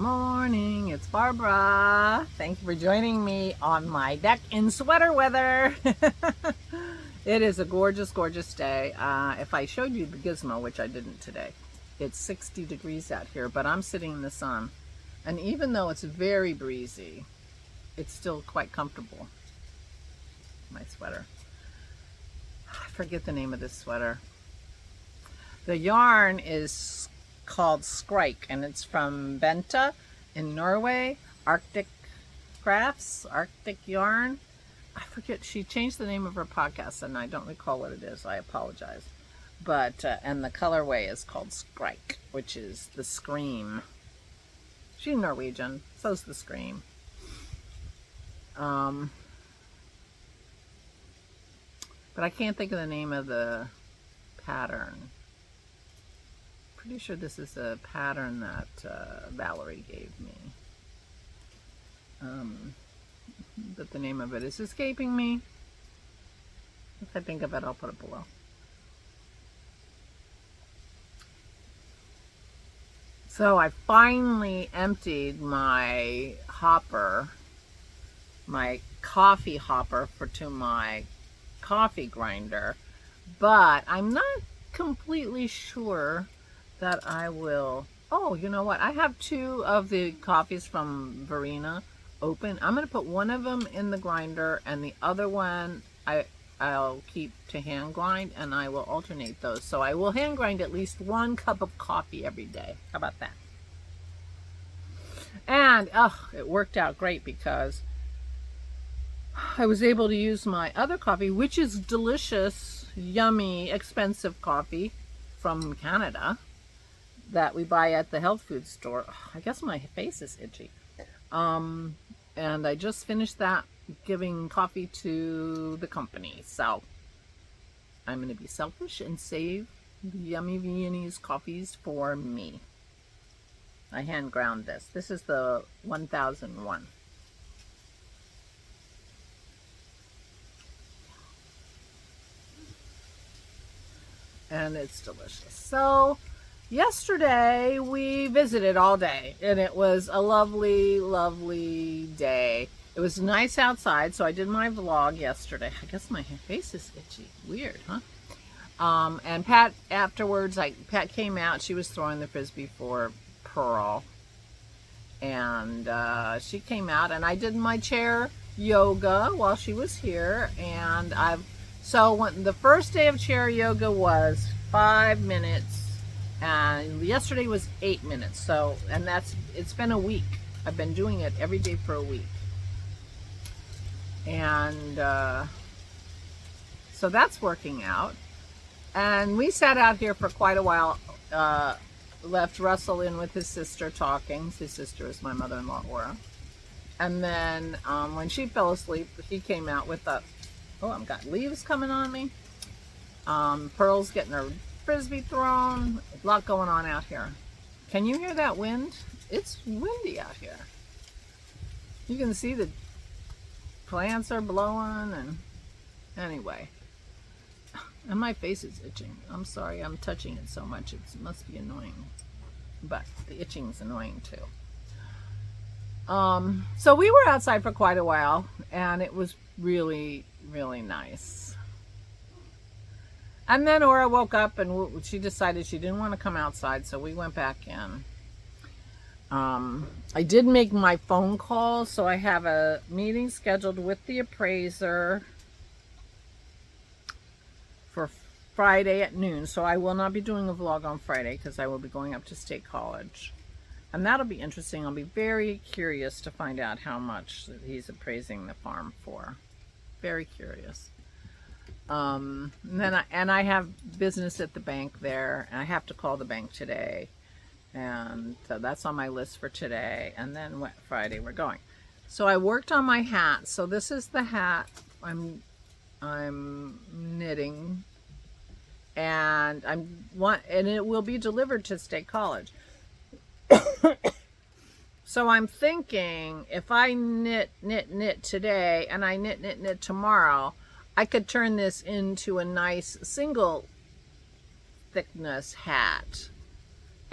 morning, it's Barbara. Thank you for joining me on my deck in sweater weather. It is a gorgeous, gorgeous day. If I showed you the gizmo, which I didn't today, it's 60 degrees out here, but I'm sitting in the sun. And even though it's very breezy, it's still quite comfortable. My sweater. I forget the name of this sweater. The yarn is called Skrike, and it's from Benta in Norway. Arctic Crafts, Arctic Yarn. I forget, she changed the name of her podcast and I don't recall what it is. I apologize. But, and the colorway is called Skrike, which is the scream. She's Norwegian, so's the scream. But I can't think of the name of the pattern. Pretty sure this is a pattern that Valerie gave me. But the name of it is escaping me. If I think of it, I'll put it below. So I finally emptied my hopper, my coffee hopper to my coffee grinder, but I'm not completely sure that I will. Oh, you know what? I have two of the coffees from Verena open. I'm going to put one of them in the grinder and the other one I'll keep to hand grind, and I will alternate those. So I will hand grind at least 1 cup of coffee every day. How about that? And it worked out great because I was able to use my other coffee, which is delicious, yummy, expensive coffee from Canada that we buy at the health food store. I guess my face is itchy. And I just finished that, giving coffee to the company. So I'm going to be selfish and save the yummy Viennese coffees for me. I hand ground this. This is the 1001. And it's delicious. So yesterday we visited all day, and it was a lovely, lovely day. It was nice outside, so I did my vlog yesterday. I guess my face is itchy. Weird, huh? And Pat, afterwards, Pat came out. She was throwing the Frisbee for Pearl. And she came out, and I did my chair yoga while she was here. And the first day of chair yoga was 5 minutes, and yesterday was 8 minutes. So, and it's been a week. I've been doing it every day for a week. And so that's working out. And we sat out here for quite a while, left Russell in with his sister talking. His sister is my mother-in-law, Aura. And then when she fell asleep, he came out with a, I've got leaves coming on me. Pearl's getting her Frisbee thrown. A lot going on out here. Can you hear that wind? It's windy out here. You can see the plants are blowing, and anyway. And my face is itching. I'm sorry, I'm touching it so much. It must be annoying. But the itching's annoying too. So we were outside for quite a while, and it was really, really nice. And then Aura woke up, and she decided she didn't want to come outside, so we went back in. I did make my phone call, so I have a meeting scheduled with the appraiser for Friday at noon. So I will not be doing a vlog on Friday because I will be going up to State College. And that'll be interesting. I'll be very curious to find out how much he's appraising the farm for. Very curious. And I have business at the bank there, and I have to call the bank today. And so that's on my list for today. And then Friday we're going. So I worked on my hat. So this is the hat I'm knitting, and and it will be delivered to State College. So I'm thinking if I knit today and I knit tomorrow, I could turn this into a nice single thickness hat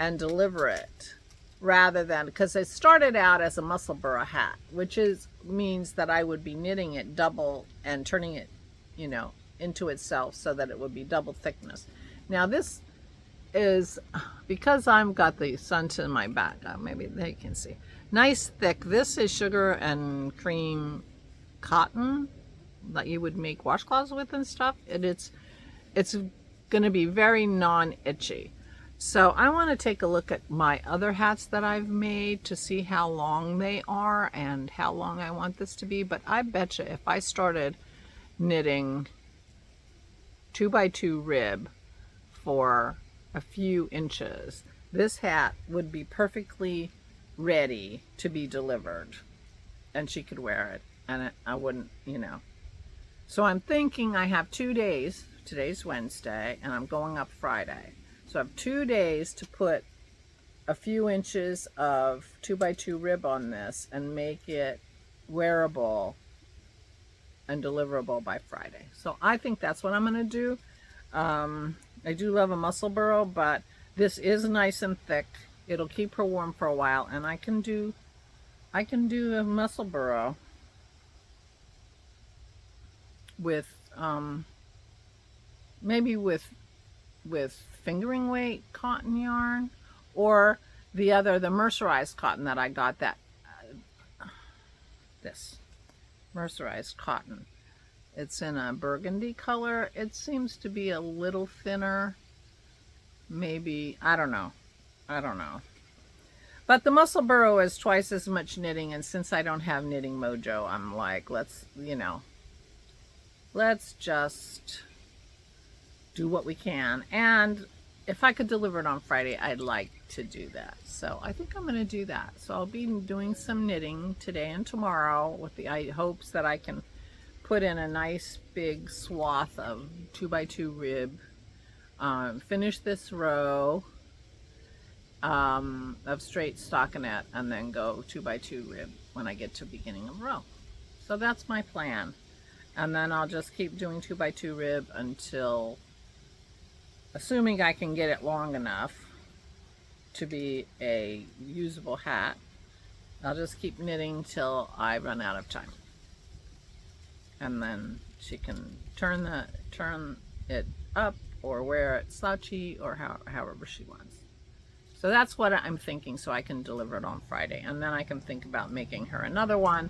and deliver it rather than, because it started out as a Musselburgh hat, which means that I would be knitting it double and turning it, you know, into itself so that it would be double thickness. Now this is, because I've got the sun to my back, maybe they can see, nice thick. This is sugar and cream cotton that you would make washcloths with and stuff. It's going to be very non-itchy. So I want to take a look at my other hats that I've made to see how long they are and how long I want this to be. But I bet you if I started knitting 2x2 rib for a few inches, this hat would be perfectly ready to be delivered and she could wear it, and I wouldn't, you know. So I'm thinking I have 2 days. Today's Wednesday and I'm going up Friday. So I have 2 days to put a few inches of 2x2 rib on this and make it wearable and deliverable by Friday. So I think that's what I'm going to do. I do love a Musselburgh, but this is nice and thick. It'll keep her warm for a while, and I can do a Musselburgh with maybe with fingering weight cotton yarn, or the mercerized cotton that I got, that this mercerized cotton. It's in a burgundy color. It seems to be a little thinner. Maybe, I don't know. But the Musselburgh is twice as much knitting, and since I don't have knitting mojo, I'm like, let's just do what we can. And if I could deliver it on Friday, I'd like to do that. So I think I'm going to do that. So I'll be doing some knitting today and tomorrow with the hopes that I can put in a nice big swath of 2x2 rib, finish this row of straight stockinette, and then go 2x2 rib when I get to beginning of row. So that's my plan. And then I'll just keep doing 2x2 rib until, assuming I can get it long enough to be a usable hat, I'll just keep knitting till I run out of time. And then she can turn it up or wear it slouchy or however she wants. So that's what I'm thinking, so I can deliver it on Friday. And then I can think about making her another one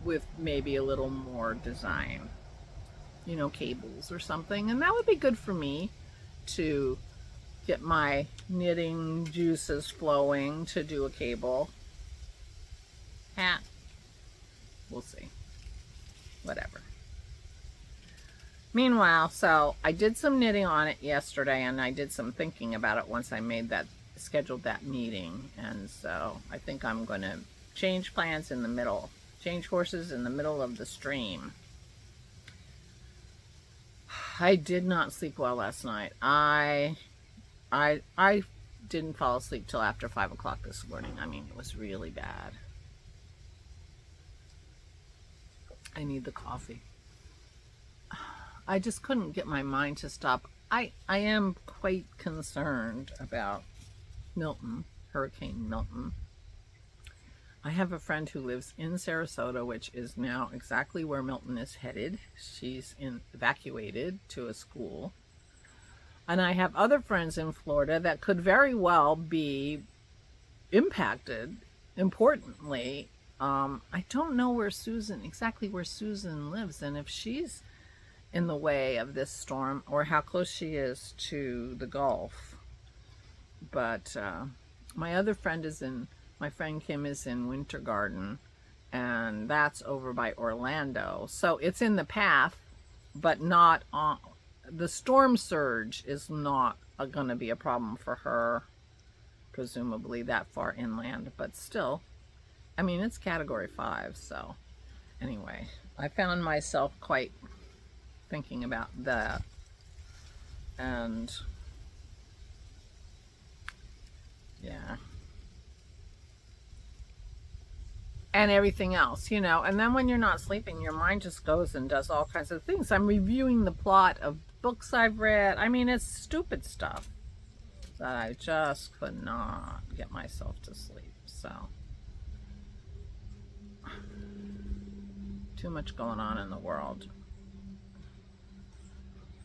with maybe a little more design, you know, cables or something. And that would be good for me to get my knitting juices flowing to do a cable hat. We'll see. Whatever. Meanwhile, so I did some knitting on it yesterday, and I did some thinking about it once I scheduled that meeting. And so I think I'm going to change plans in the middle, change horses in the middle of the stream. I did not sleep well last night. I didn't fall asleep till after 5 o'clock this morning. I mean, it was really bad. I need the coffee. I just couldn't get my mind to stop. I am quite concerned about Milton, Hurricane Milton. I have a friend who lives in Sarasota, which is now exactly where Milton is headed. She's evacuated to a school. And I have other friends in Florida that could very well be impacted importantly. I don't know exactly where Susan lives, and if she's in the way of this storm or how close she is to the Gulf. But my other friend my friend Kim is in Winter Garden, and that's over by Orlando. So it's in the path, but not on. The storm surge is not going to be a problem for her, presumably that far inland, but still, I mean, it's category 5. So anyway, I found myself quite thinking about that. And yeah. And everything else, you know. And then when you're not sleeping, your mind just goes and does all kinds of things. I'm reviewing the plot of books I've read. I mean, it's stupid stuff. that I just could not get myself to sleep. So, too much going on in the world.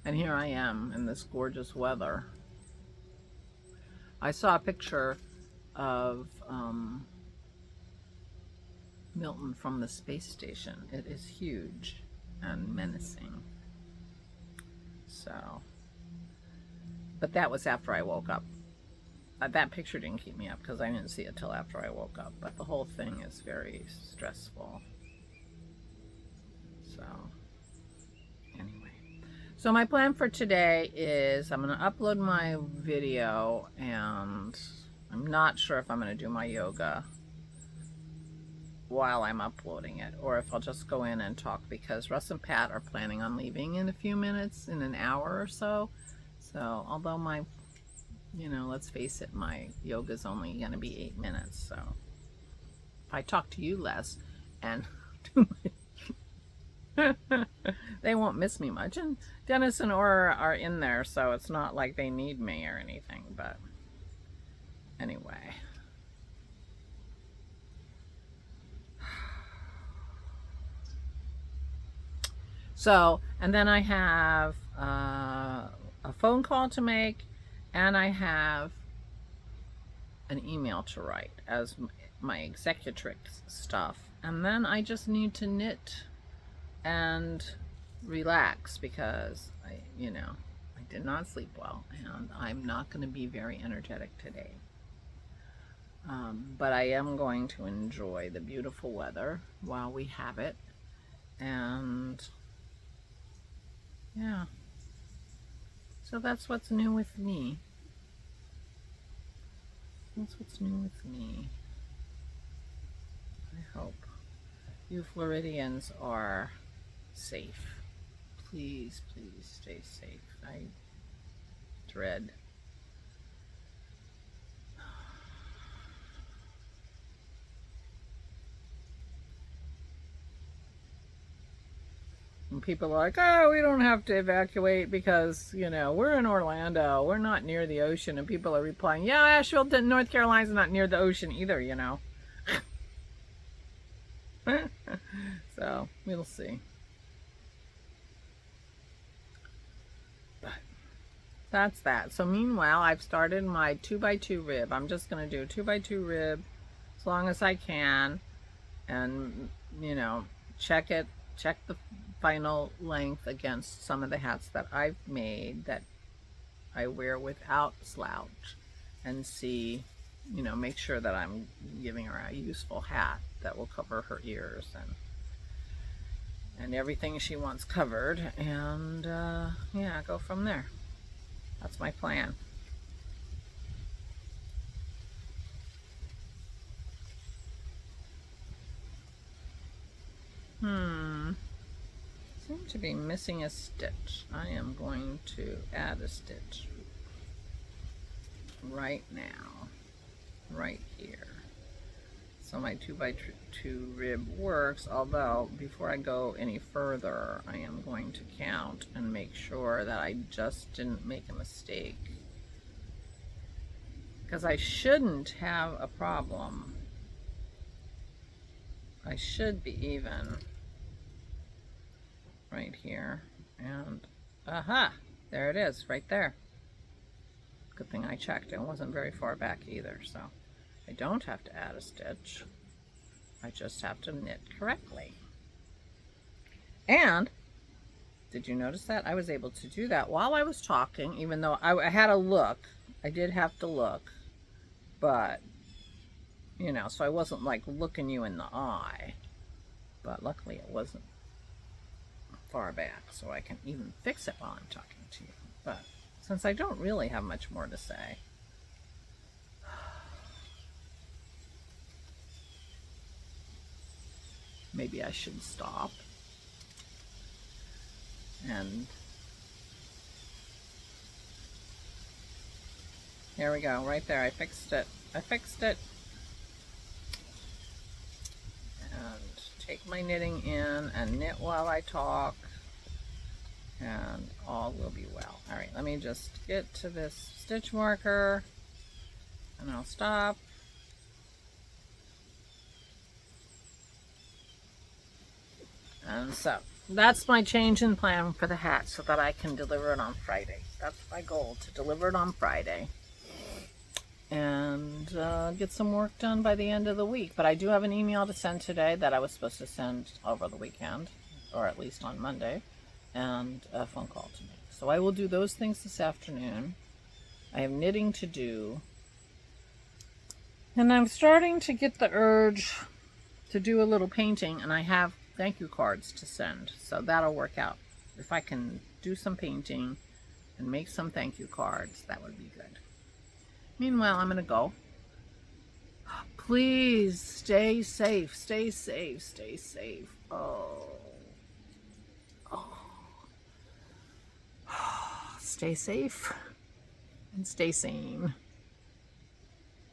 And here I am in this gorgeous weather. I saw a picture of Milton from the space station. It is huge and menacing. So, but that was after I woke up. That picture didn't keep me up because I didn't see it till after I woke up. But the whole thing is very stressful. So, anyway. So my plan for today is I'm going to upload my video, and I'm not sure if I'm going to do my yoga while I'm uploading it, or if I'll just go in and talk, because Russ and Pat are planning on leaving in a few minutes, in an hour or so. So, although my, you know, let's face it, my yoga's only going to be 8 minutes. So, if I talk to you less and do my they won't miss me much. And Dennis and Aura are in there, so it's not like they need me or anything. But anyway. So, and then I have a phone call to make, and I have an email to write as my executrix stuff. And then I just need to knit and relax, because I did not sleep well, and I'm not going to be very energetic today. But I am going to enjoy the beautiful weather while we have it. And yeah, so that's what's new with me. That's what's new with me. I hope you Floridians are safe. Please, please stay safe. I dread when people are like, oh, we don't have to evacuate because, you know, we're in Orlando, we're not near the ocean. And people are replying, yeah, Asheville, North Carolina's not near the ocean either, you know. So we'll see. But that's that. So meanwhile, I've started my 2x2 rib. I'm just going to do a 2x2 rib as long as I can, and, you know, check the final length against some of the hats that I've made that I wear without slouch, and see, you know, make sure that I'm giving her a useful hat that will cover her ears and everything she wants covered, and yeah, go from there. That's my plan. Seem to be missing a stitch. I am going to add a stitch right now, right here. So my 2x2 rib works, although before I go any further, I am going to count and make sure that I just didn't make a mistake, because I shouldn't have a problem. I should be even right here, and aha, there it is, right there. Good thing I checked. It wasn't very far back either, so I don't have to add a stitch. I just have to knit correctly. And did you notice that? I was able to do that while I was talking, even though I had to look. I did have to look, but, you know, so I wasn't like looking you in the eye. But luckily it wasn't far back, so I can even fix it while I'm talking to you. But since I don't really have much more to say, maybe I should stop. And here we go, right there. I fixed it. I fixed it. And take my knitting in and knit while I talk. and all will be well. All right, let me just get to this stitch marker and I'll stop. And so that's my change in plan for the hat so that I can deliver it on Friday. That's my goal, to deliver it on Friday and get some work done by the end of the week. But I do have an email to send today that I was supposed to send over the weekend, or at least on Monday, and a phone call to make. So I will do those things this afternoon. I have knitting to do. And I'm starting to get the urge to do a little painting, and I have thank you cards to send. So that'll work out. If I can do some painting and make some thank you cards, that would be good. Meanwhile, I'm going to go. Please stay safe, stay safe, stay safe. Oh. Stay safe and stay sane.